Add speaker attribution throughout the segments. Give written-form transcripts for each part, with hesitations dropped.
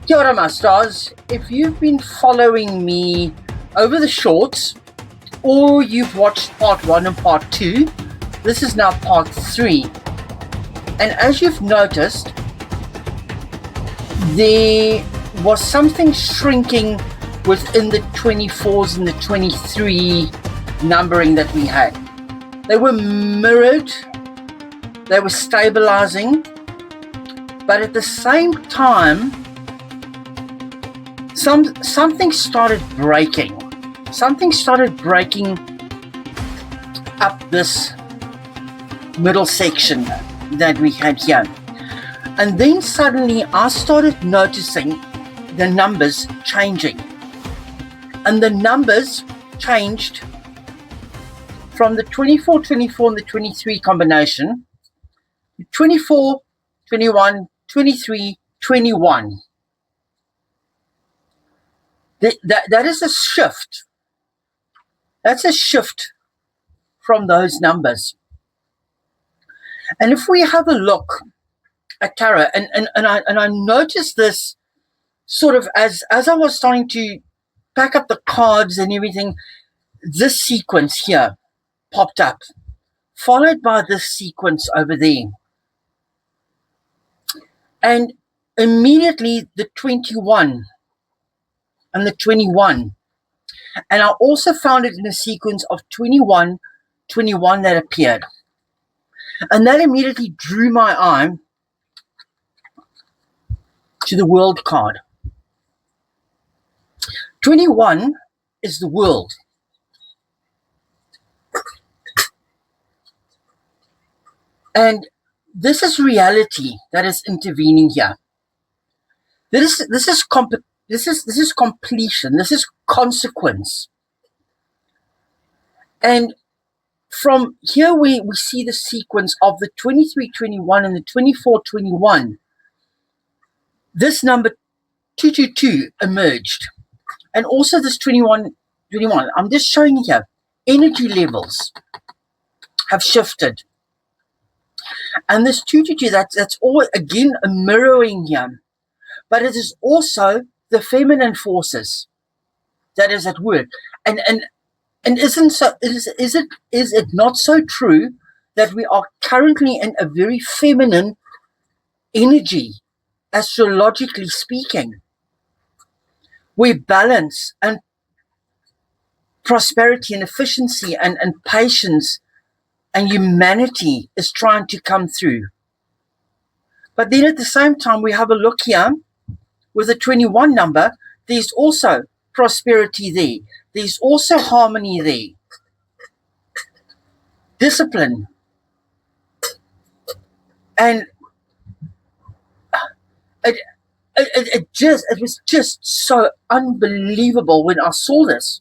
Speaker 1: Kia ora, my stars. If you've been following me over the shorts, or you've watched part 1 and part 2, this is now part 3. And as you've noticed, there was something shrinking within the 24s and the 23 numbering that we had. They were mirrored, they were stabilising, but at the same time, something started breaking. Something started breaking up this middle section that we had here. And then suddenly I started noticing the numbers changing. And the numbers changed from the 24, 24 and the 23 combination, 24, 21, 23, 21. That is a shift. That's a shift from those numbers. And if we have a look at tarot, and I noticed this sort of as I was starting to pack up the cards and everything, this sequence here popped up, followed by this sequence over there. And immediately the 21 and the 21. And I also found it in a sequence of 21, 21 that appeared. And that immediately drew my eye to the world card. 21 is the world. And this is reality that is intervening here. This is completion. This is consequence. And from here we see the sequence of the 23-21 and the 24-21. This number 222 emerged. And also this 21-21. I'm just showing you here. Energy levels have shifted. And this 222, that's all again a mirroring here. But it is also the feminine forces that is at work. And isn't so is it not so true that we are currently in a very feminine energy, astrologically speaking, where balance and prosperity and efficiency and patience and humanity is trying to come through. But then at the same time, we have a look here with the 21 number. There's also prosperity there. There's also harmony there. Discipline. And it was just so unbelievable when I saw this.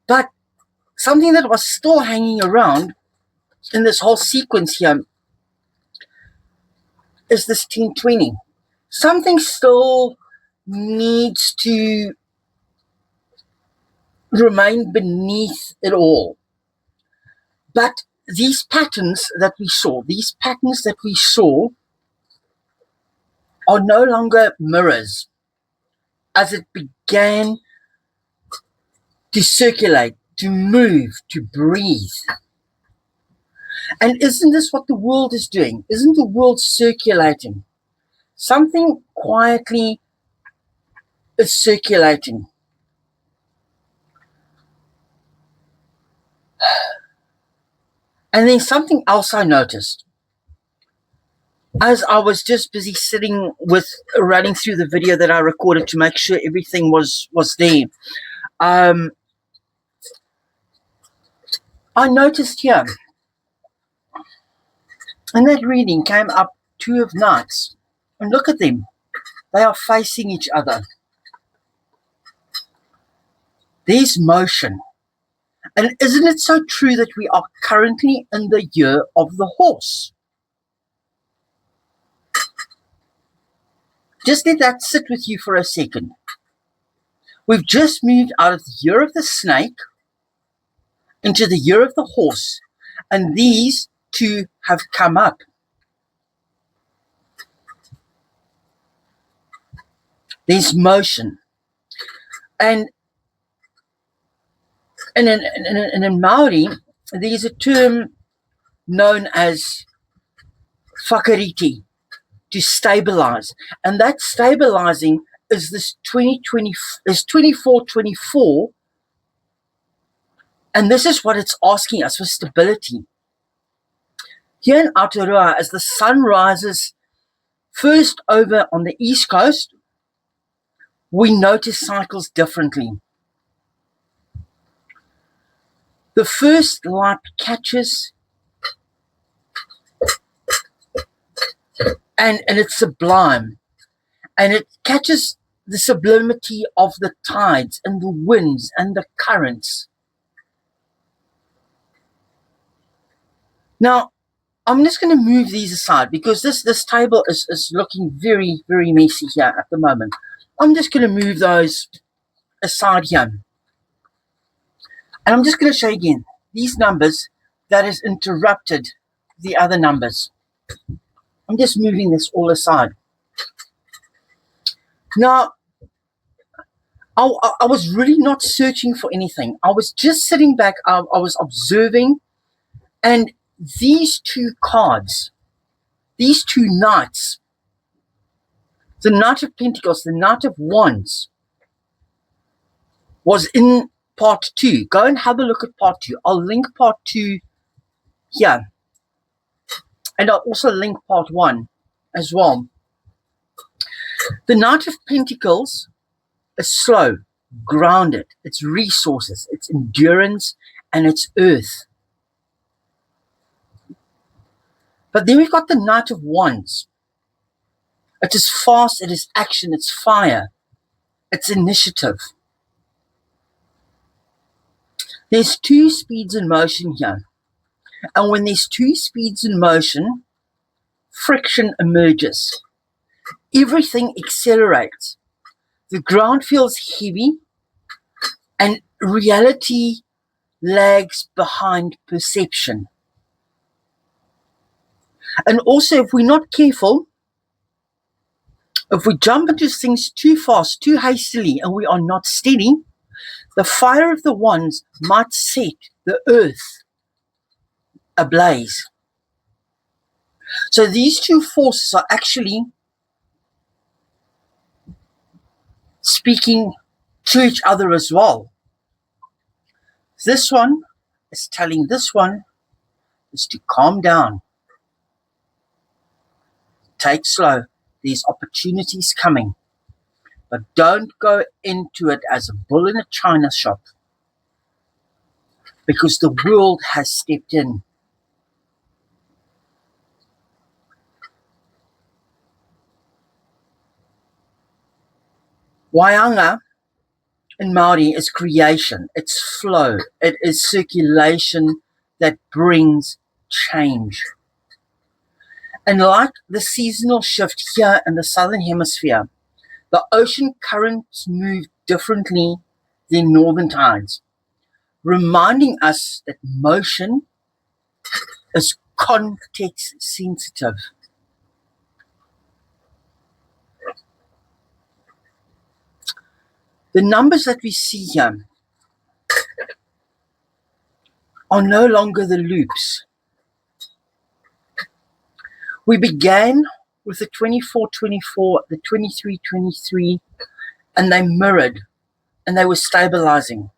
Speaker 1: But something that was still hanging around in this whole sequence here is this 1020. Something still needs to remain beneath it all. But these patterns that we saw are no longer mirrors as it began to circulate, to move, to breathe. And isn't this what the world is doing? Isn't the world circulating? Something quietly is circulating. And then something else I noticed as I was just busy sitting with running through the video that I recorded to make sure everything was there. I noticed here, in that reading came up 2 of Knights. And look at them. They are facing each other. There's motion. And isn't it so true that we are currently in the year of the horse? Just let that sit with you for a second. We've just moved out of the year of the snake into the year of the horse. And these two have come up. There's motion. And in Maori, there's a term known as Whakariki, to stabilize. And that stabilizing is this 24-24, and this is what it's asking us for: stability. Here in Aotearoa, as the sun rises first over on the east coast, we notice cycles differently. The first light catches, and it's sublime, and it catches the sublimity of the tides and the winds and the currents. Now, I'm just going to move these aside because this table is looking very, very messy here at the moment. I'm just going to move those aside here. And I'm just going to show you again these numbers that has interrupted the other numbers. I'm just moving this all aside. Now, I was really not searching for anything. I was just sitting back. I was observing. And these two cards, these two knights, the Knight of Pentacles, the Knight of Wands, was in part 2. Go and have a look at part 2. I'll link part 2 here. And I'll also link part 1 as well. The Knight of Pentacles is slow, grounded. It's resources, it's endurance, and it's earth. But then we've got the Knight of Wands. It is fast, it is action, it's fire, it's initiative. There's two speeds in motion here. And when there's two speeds in motion, friction emerges. Everything accelerates. The ground feels heavy, and reality lags behind perception. And also, if we're not careful, if we jump into things too fast, too hastily, and we are not steady, the fire of the wands might set the earth ablaze. So these two forces are actually speaking to each other as well. This one is telling this one is to calm down. Take slow. There's opportunities coming. But don't go into it as a bull in a china shop, because the world has stepped in. Wāhanga in Māori is creation. It's flow. It is circulation that brings change. And like the seasonal shift here in the southern hemisphere, the ocean currents move differently than northern tides, reminding us that motion is context sensitive. The numbers that we see here are no longer the loops. We began with the 24-24, the 23-23, and they mirrored, and they were stabilizing.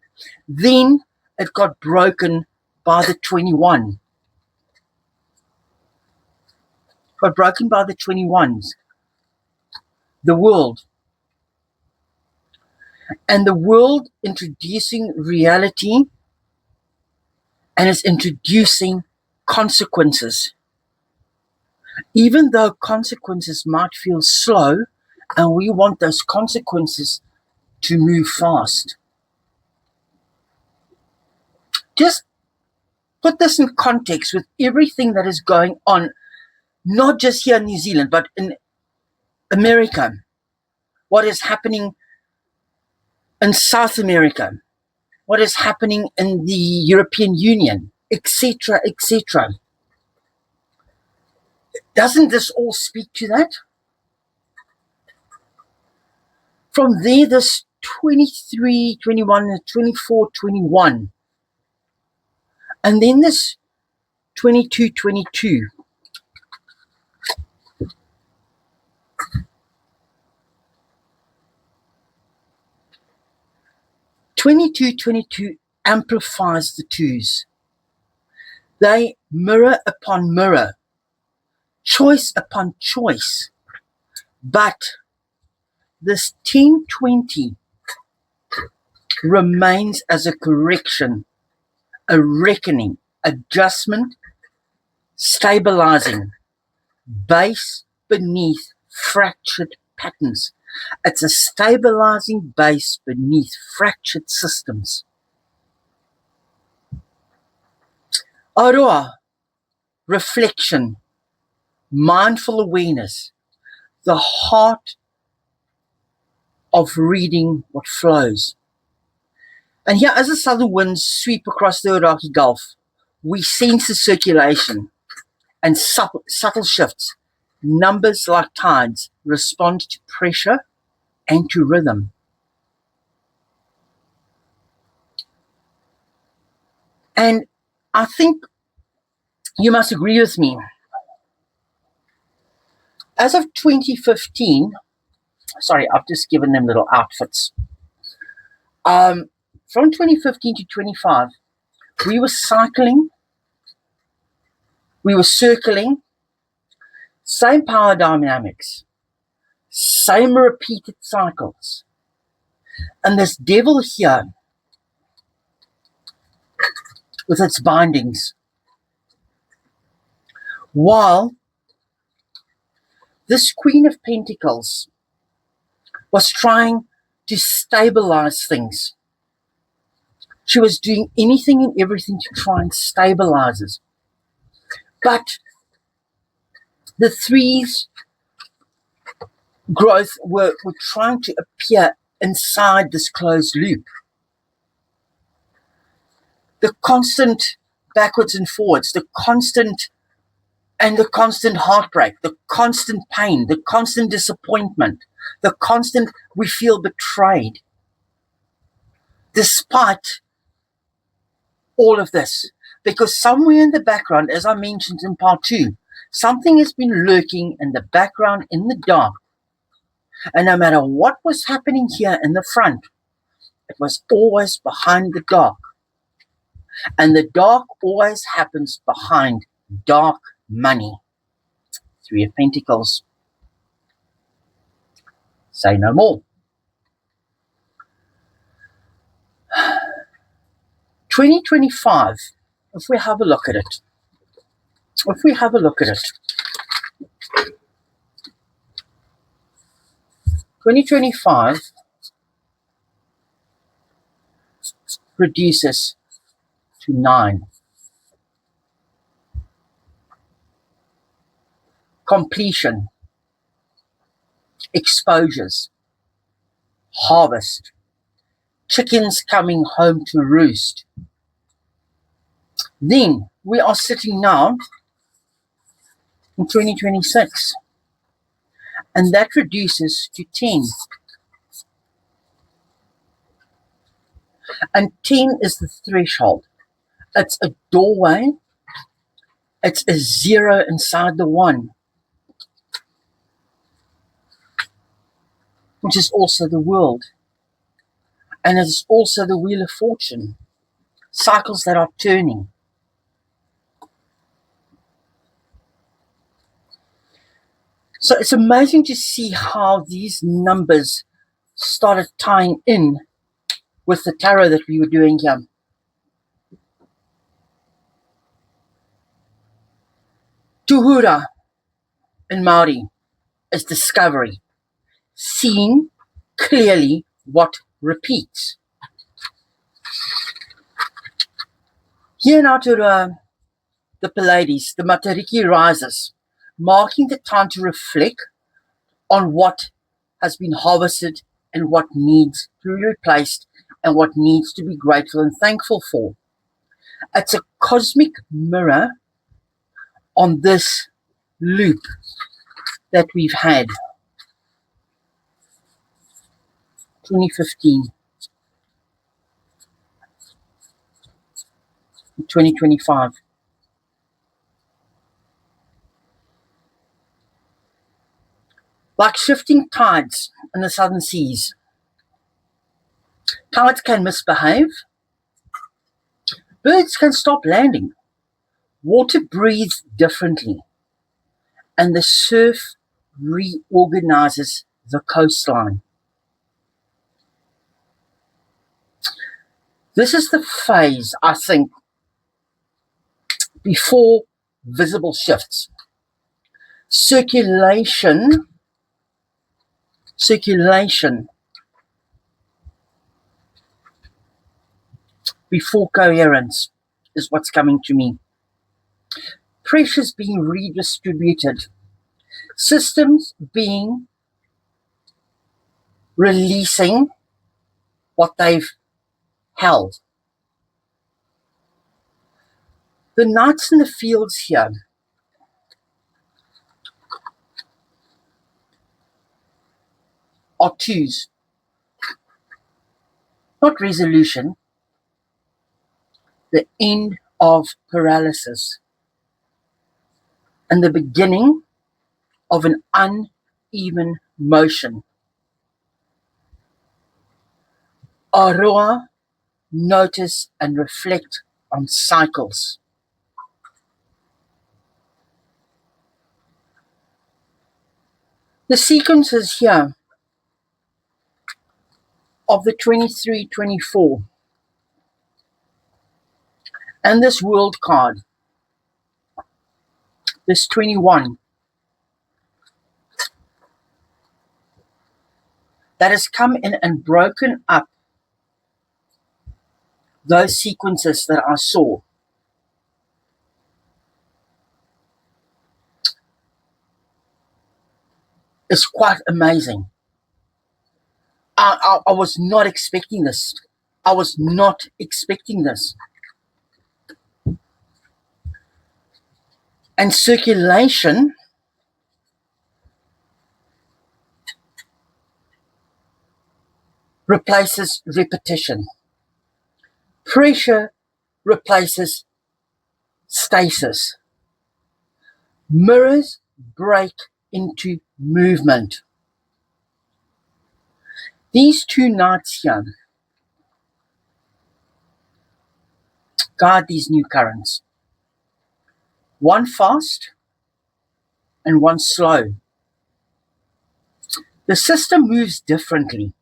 Speaker 1: Then it got broken by the 21. Got broken by the 21s. The world. And the world introducing reality, and it's introducing consequences. Even though consequences might feel slow, and we want those consequences to move fast. Just put this in context with everything that is going on, not just here in New Zealand, but in America. What is happening in South America? What is happening in the European Union, etc., etc. Doesn't this all speak to that? From there, this 23, 21, and 24, 21. And then this 22, 22. 22, 22 amplifies the twos. They mirror upon mirror, choice upon choice. But this 10, 20 remains as a correction, a reckoning, adjustment, stabilising, base beneath fractured patterns. It's a stabilising base beneath fractured systems. Aroha, reflection, mindful awareness, the heart of reading what flows. And here, as the southern winds sweep across the Arataki Gulf, we sense the circulation and subtle shifts. Numbers like tides respond to pressure and to rhythm. And I think you must agree with me. As of 2015, sorry, I've just given them little outfits. From 2015 to 25, we were cycling, we were circling, same power dynamics, same repeated cycles. And this devil here, with its bindings, while this Queen of Pentacles was trying to stabilize things. She was doing anything and everything to try and stabilize it. But the threes growth were trying to appear inside this closed loop. The constant backwards and forwards, the constant heartbreak, the constant pain, the constant disappointment, the constant we feel betrayed. Despite all of this, because somewhere in the background, as I mentioned in part 2, something has been lurking in the background in the dark. And no matter what was happening here in the front, it was always behind the dark. And the dark always happens behind dark money. 3 of Pentacles. Say no more. 2025, if we have a look at it, 2025 reduces to 9. Completion, exposures, harvest, chickens coming home to roost. Then we are sitting now in 2026, and that reduces to 10. And 10 is the threshold. It's a doorway. It's a 0 inside the 1, which is also the world. And it's also the wheel of fortune. Cycles that are turning. So it's amazing to see how these numbers started tying in with the tarot that we were doing here. Tōhura in Māori is discovery. Seeing clearly what repeats. Here in Aotearoa, the Pleiades, the Matariki rises, marking the time to reflect on what has been harvested and what needs to be replaced and what needs to be grateful and thankful for. It's a cosmic mirror on this loop that we've had. 2015, 2025. Like shifting tides in the southern seas. Tides can misbehave. Birds can stop landing. Water breathes differently. And the surf reorganizes the coastline. This is the phase, I think, before visible shifts. Circulation before coherence is what's coming to me. Pressures being redistributed. Systems being releasing what they've held. The knights in the fields here are twos. Not resolution. The end of paralysis. And the beginning of an uneven motion. Aroha, notice and reflect on cycles. The sequences here of the 23-24 and this world card, this 21, that has come in and broken up those sequences that I saw. It's quite amazing. I was not expecting this. I was not expecting this. And circulation replaces repetition. Pressure replaces stasis. Mirrors break into movement. These two knights here guide these new currents. One fast and one slow. The system moves differently.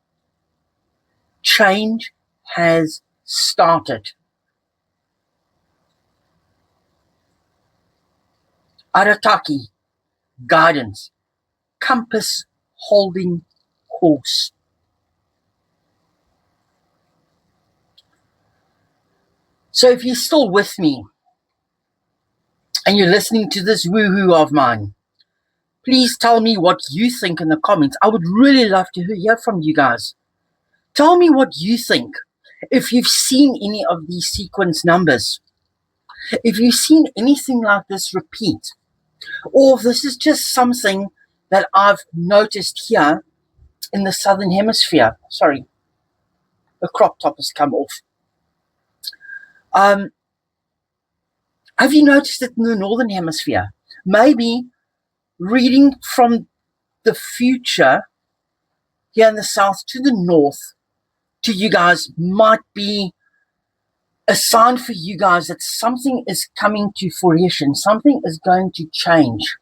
Speaker 1: Change has started. Arataki, guidance, compass holding course. So if you're still with me and you're listening to this woohoo of mine, please tell me what you think in the comments. I would really love to hear from you guys. Tell me what you think. If you've seen any of these sequence numbers, if you've seen anything like this repeat, or if this is just something that I've noticed here in the southern hemisphere. Sorry, the crop top has come off. Have you noticed it in the northern hemisphere? Maybe reading from the future here in the south to the north to you guys might be a sign for you guys that something is coming to fruition, something is going to change.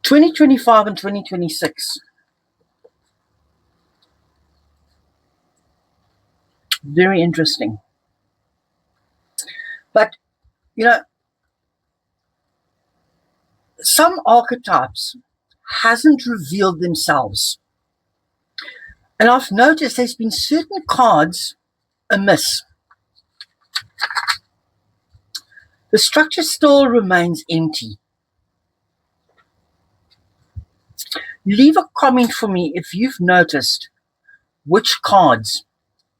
Speaker 1: (2025) and 2026. Very interesting. But, you know, some archetypes hasn't revealed themselves. And I've noticed there's been certain cards amiss. The structure still remains empty. Leave a comment for me if you've noticed which cards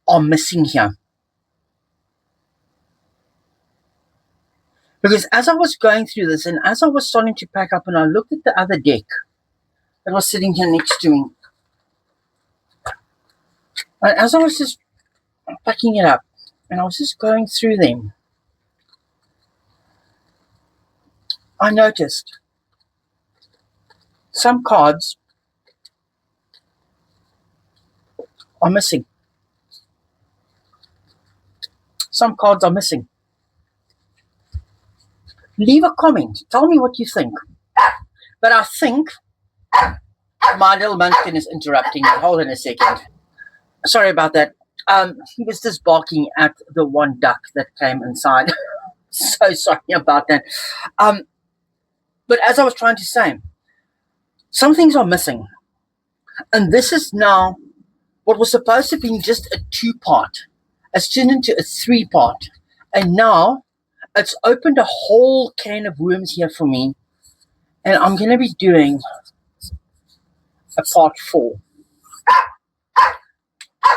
Speaker 1: are missing here. Because as I was going through this and as I was starting to pack up and I looked at the other deck that was sitting here next to me, and as I was just packing it up and I was just going through them, I noticed some cards are missing. Some cards are missing. Leave a comment. Tell me what you think. But I think my little munchkin is interrupting me. Hold on a second. Sorry about that. He was just barking at the one duck that came inside. So sorry about that. But as I was trying to say, some things are missing. And this is now what was supposed to be just a 2-part. It's turned into a 3-part. And now it's opened a whole can of worms here for me. And I'm going to be doing a part 4.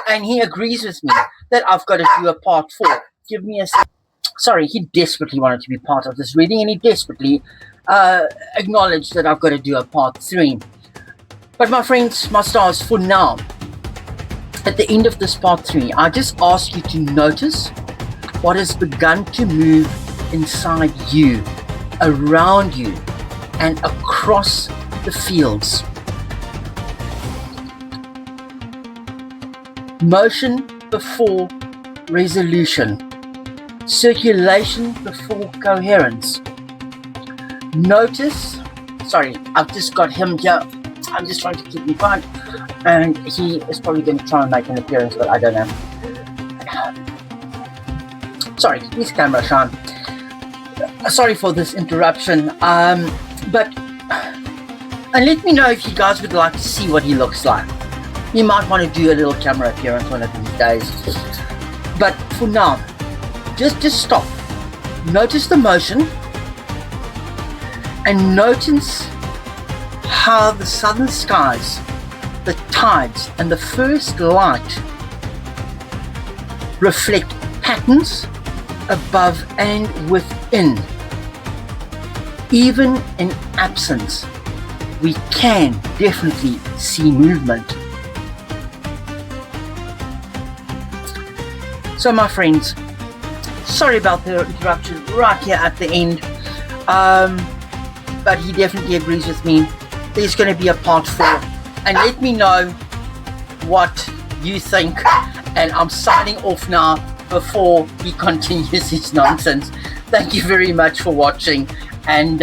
Speaker 1: And he agrees with me that I've got to do a part 4. Give me a second. Sorry, he desperately wanted to be part of this reading, and he desperately acknowledged that I've got to do a part 3. But my friends, my stars, for now, at the end of this part 3, I just ask you to notice what has begun to move inside you, around you, and across the fields. Motion before resolution. Circulation before coherence. Notice, sorry, I've just got him here. I'm just trying to keep me quiet. And he is probably going to try and make an appearance, but I don't know. Sorry, his camera shine. Sorry for this interruption. And let me know if you guys would like to see what he looks like. You might want to do a little camera appearance one of these days. But for now, just stop. Notice the motion. And notice how the southern skies, the tides, and the first light reflect patterns above and within. Even in absence, we can definitely see movement. So my friends, sorry about the interruption right here at the end, but he definitely agrees with me. There's going to be a part 4, and let me know what you think. And I'm signing off now before he continues his nonsense. Thank you very much for watching, and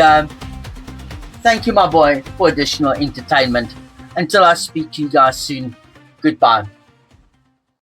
Speaker 1: thank you, my boy, for additional entertainment. Until I speak to you guys soon, goodbye.